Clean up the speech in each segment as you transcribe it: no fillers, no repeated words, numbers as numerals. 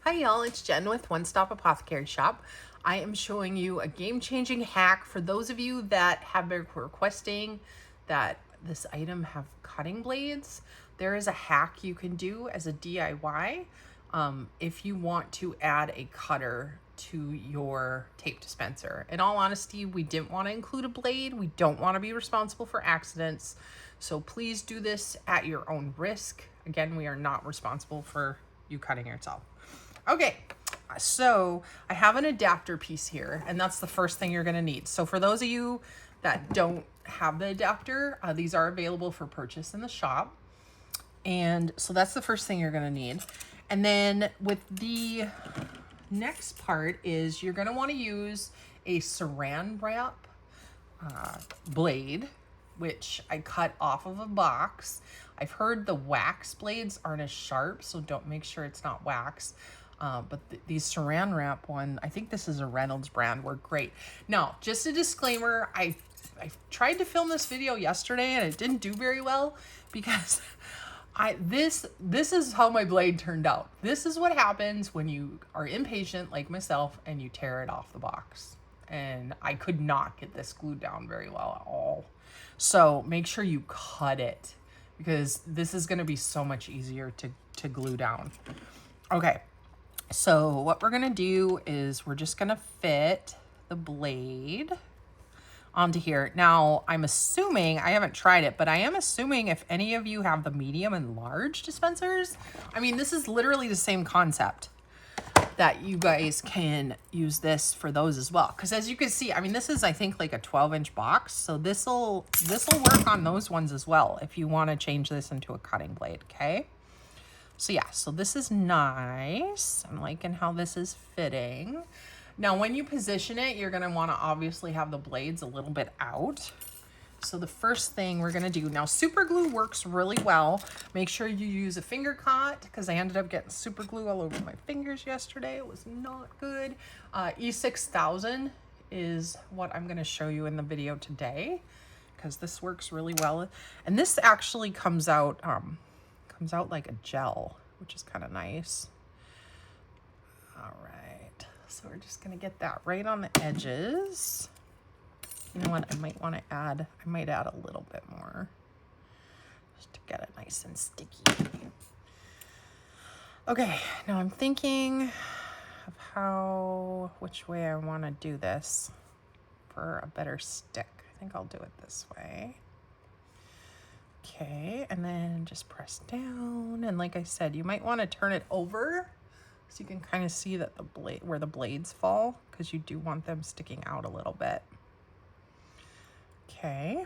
Hi y'all, it's Jen with One Stop Apothecary Shop. I am showing you a game-changing hack for those of you that have been requesting that this item have cutting blades. There is a hack you can do as a DIY if you want to add a cutter to your tape dispenser. In all honesty, we didn't want to include a blade. We don't want to be responsible for accidents. So please do this at your own risk. Again, we are not responsible for you cutting yourself. Okay, so I have an adapter piece here, and that's the first thing you're gonna need. So for those of you that don't have the adapter, these are available for purchase in the shop. And so that's the first thing you're gonna need. And then with the next part is you're gonna wanna use a saran wrap blade, which I cut off of a box. I've heard the wax blades aren't as sharp, so don't make sure it's not wax. But these saran wrap one, I think this is a Reynolds brand, work great. Now, just a disclaimer, I tried to film this video yesterday and it didn't do very well because this is how my blade turned out. This is what happens when you are impatient like myself and you tear it off the box. And I could not get this glued down very well at all. So make sure you cut it because this is gonna be so much easier to glue down. Okay, so what we're gonna do is we're just gonna fit the blade onto here. Now, I'm assuming, I haven't tried it, but I am assuming if any of you have the medium and large dispensers, I mean, this is literally the same concept, that you guys can use this for those as well. Because as you can see, I mean, this is, I think, like a 12-inch box. So this'll work on those ones as well if you want to change this into a cutting blade, okay? So yeah, so this is nice. I'm liking how this is fitting. Now, when you position it, you're gonna wanna obviously have the blades a little bit out. So the first thing we're gonna do, now super glue works really well. Make sure you use a finger cot because I ended up getting super glue all over my fingers yesterday. It was not good. E6000 is what I'm gonna show you in the video today because this works really well. And this actually comes out like a gel, which is kind of nice. All right, so we're just gonna get that right on the edges. You know what, I might add a little bit more just to get it nice and sticky. Okay, now I'm thinking of which way I want to do this for a better stick. I think I'll do it this way. Okay, and then just press down. And like I said, you might want to turn it over so you can kind of see that where the blades fall, because you do want them sticking out a little bit. Okay,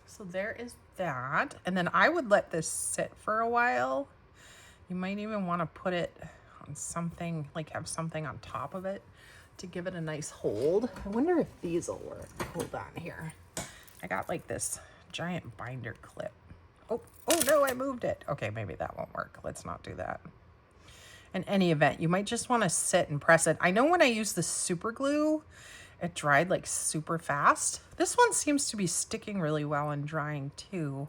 so there is that. And then I would let this sit for a while. You might even want to put it on something, like have something on top of it to give it a nice hold. I wonder if these will work. Hold on here. I got like this giant binder clip. Oh no, I moved it. Okay, maybe that won't work. Let's not do that. In any event, you might just want to sit and press it. I know when I use the super glue, it dried like super fast. This one seems to be sticking really well and drying too.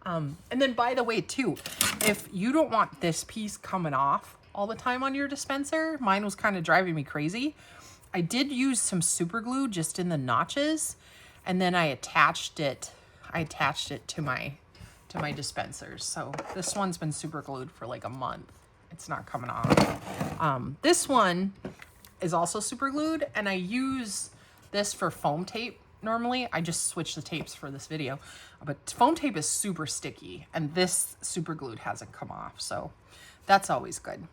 And then by the way too, if you don't want this piece coming off all the time on your dispenser, mine was kind of driving me crazy. I did use some super glue just in the notches, and then I attached it to my dispensers. So this one's been super glued for like a month. It's not coming off. This one is also super glued, and I use this for foam tape. Normally, I just switch the tapes for this video, but foam tape is super sticky, and this super glued hasn't come off, so that's always good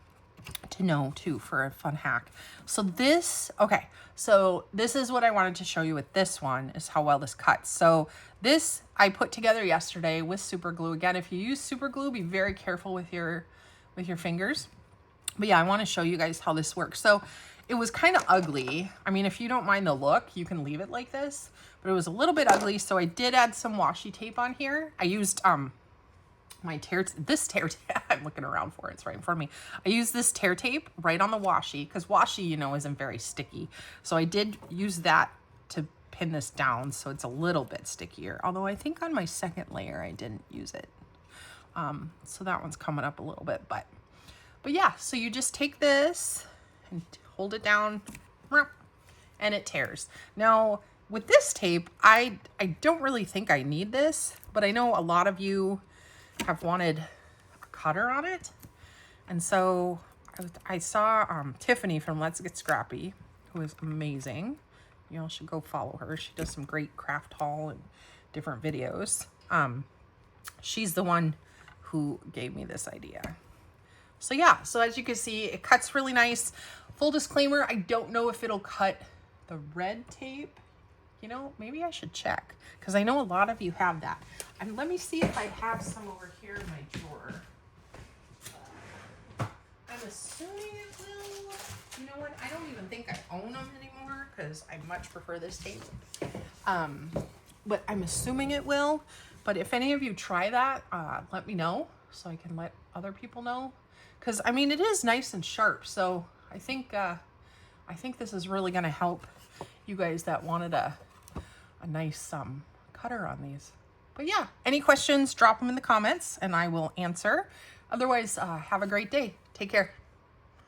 to know too for a fun hack. So this is what I wanted to show you with this one, is how well this cuts. So this I put together yesterday with super glue. Again, if you use super glue, be very careful with your fingers. But yeah, I want to show you guys how this works. So it was kind of ugly. I mean, if you don't mind the look, you can leave it like this, but it was a little bit ugly. So I did add some washi tape on here. I used this tear tape. I'm looking around for it. It's right in front of me. I used this tear tape right on the washi because washi, you know, isn't very sticky. So I did use that to pin this down so it's a little bit stickier. Although I think on my second layer, I didn't use it. So that one's coming up a little bit, but But yeah, so you just take this and hold it down and it tears. Now with this tape, I don't really think I need this, but I know a lot of you have wanted a cutter on it. And so I saw Tiffany from Let's Get Scrappy, who is amazing. You all should go follow her. She does some great craft haul and different videos. She's the one who gave me this idea. So yeah, so as you can see, it cuts really nice. Full disclaimer, I don't know if it'll cut the red tape. You know, maybe I should check, because I know a lot of you have that. And let me see if I have some over here in my drawer. I'm assuming it will. You know what? I don't even think I own them anymore, because I much prefer this tape. But I'm assuming it will. But if any of you try that, let me know so I can let other people know. Because, I mean, it is nice and sharp. So I think this is really going to help you guys that wanted a nice cutter on these. But yeah, any questions, drop them in the comments and I will answer. Otherwise, have a great day. Take care.